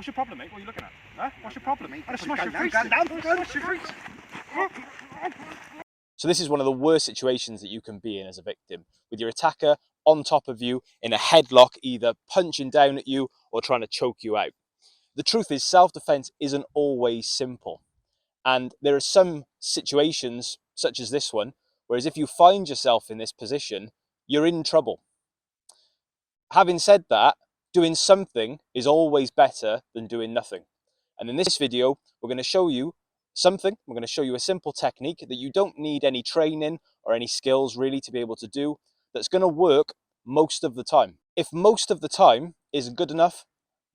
What's your problem, mate? What are you looking at? Huh? What's your problem, mate? I'll smash your face. Smash your face. So this is one of the worst situations that you can be in as a victim, with your attacker on top of you in a headlock, either punching down at you or trying to choke you out. The truth is, self-defense isn't always simple. And there are some situations, such as this one, whereas if you find yourself in this position, you're in trouble. Having said that, doing something is always better than doing nothing. And in this video, we're going to show you something. We're going to show you a simple technique that you don't need any training or any skills really to be able to do, that's going to work most of the time. If most of the time isn't good enough,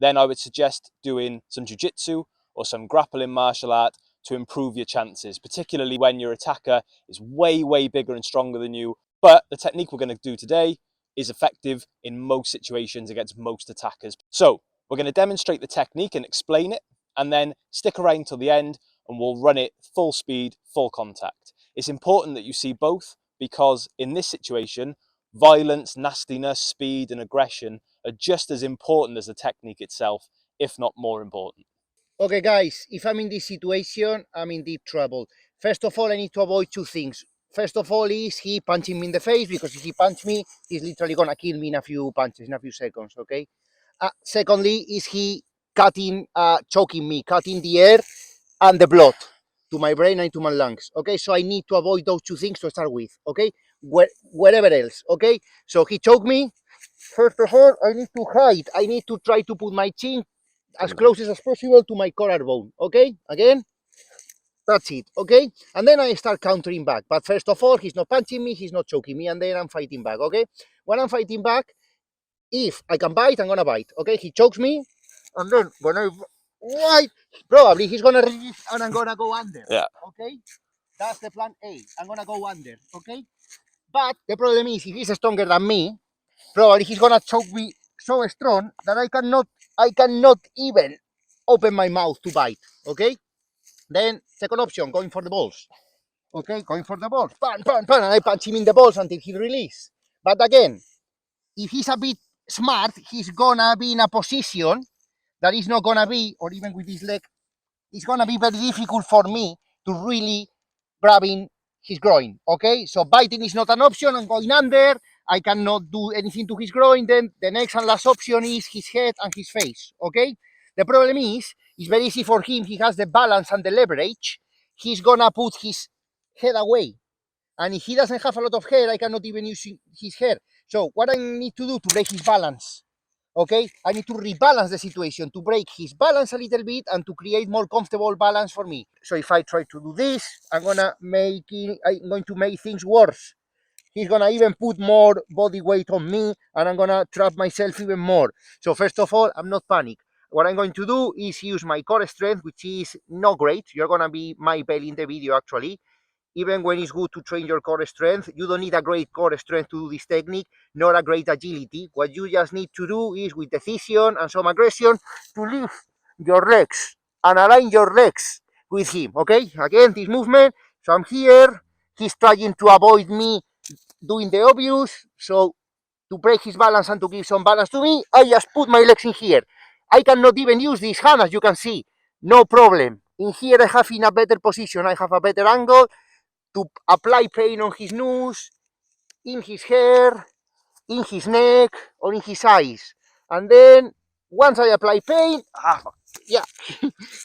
then I would suggest doing some jiu-jitsu or some grappling martial art to improve your chances, particularly when your attacker is way, way bigger and stronger than you. But the technique we're going to do today is effective in most situations against most attackers. So we're going to demonstrate the technique and explain it, and then stick around till the end and we'll run it full speed, full contact. It's important that you see both, because in this situation, violence, nastiness, speed and aggression are just as important as the technique itself, if not more important. Okay, guys, if I'm in this situation, I'm in deep trouble. First of all, I need to avoid two things. First of all is he punching me in the face, because if he punches me, he's literally gonna kill me in a few punches, in a few seconds, okay? Secondly, is he choking me, cutting the air and the blood to my brain and to my lungs, okay? So I need to avoid those two things to start with, okay? Wherever else, okay? So he choked me. First of all, I need to hide. I need to try to put my chin as close as possible to my collarbone, okay? Again, that's it, okay? And then I start countering back. But first of all, he's not punching me, he's not choking me, and then I'm fighting back, okay? When I'm fighting back, if I can bite, I'm gonna bite, okay? He chokes me, and then when I bite, probably he's gonna release and I'm gonna go under, okay? That's the plan A. I'm gonna go under, okay? But the problem is, if he's stronger than me, probably he's gonna choke me so strong that I cannot even open my mouth to bite, okay? Then second option, going for the balls, okay? Going for the balls, pan, pan, pan, and I punch him in the balls until he release. But again, if he's a bit smart, he's gonna be in a position that is not gonna be, or even with his leg, it's gonna be very difficult for me to really grabbing his groin, okay? So biting is not an option. I'm going under. I cannot do anything to his groin. Then the next and last option is his head and his face, okay? The problem is, it's very easy for him. He has the balance and the leverage. He's gonna put his head away. And if he doesn't have a lot of hair, I cannot even use his hair. So what I need to do to break his balance, okay? I need to rebalance the situation, to break his balance a little bit and to create more comfortable balance for me. So if I try to do this, I'm going to make things worse. He's going to even put more body weight on me, and I'm going to trap myself even more. So first of all, I'm not panic. What I'm going to do is use my core strength, which is not great. You're going to be my belly in the video, actually. Even when it's good to train your core strength, you don't need a great core strength to do this technique, nor a great agility. What you just need to do is, with decision and some aggression, to lift your legs and align your legs with him, okay? Again, this movement, so I'm here, he's trying to avoid me doing the obvious, so to break his balance and to give some balance to me, I just put my legs in here. I cannot even use this hand, as you can see, no problem. In here I have in a better position, I have a better angle to apply pain on his nose, in his hair, in his neck, or in his eyes. And then once I apply pain,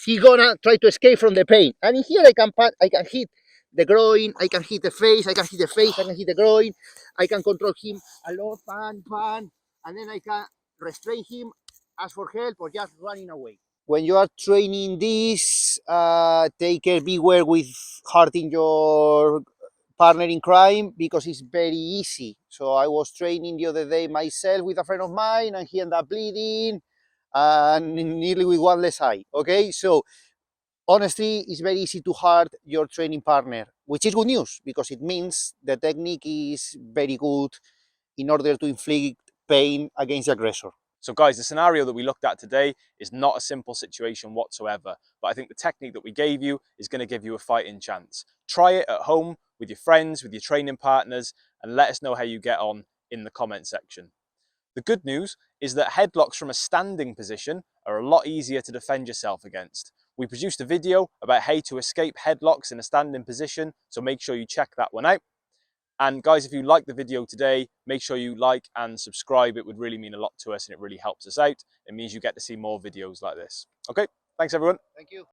he's gonna try to escape from the pain. And in here I can hit the groin, I can hit the face, I can hit the face, I can hit the groin, I can control him a lot, pan, pan, and then I can restrain him, ask for help, or just running away. When you are training this, take care, beware with hurting your partner in crime, because it's very easy. So I was training the other day myself with a friend of mine, and he ended up bleeding and nearly with one less eye, okay? So honestly, it's very easy to hurt your training partner, which is good news, because it means the technique is very good in order to inflict pain against the aggressor. So guys, the scenario that we looked at today is not a simple situation whatsoever, but I think the technique that we gave you is going to give you a fighting chance. Try it at home with your friends, with your training partners, and let us know how you get on in the comment section. The good news is that headlocks from a standing position are a lot easier to defend yourself against. We produced a video about how to escape headlocks in a standing position, so make sure you check that one out. And guys, if you liked the video today, make sure you like and subscribe. It would really mean a lot to us and it really helps us out. It means you get to see more videos like this. Okay, thanks everyone. Thank you.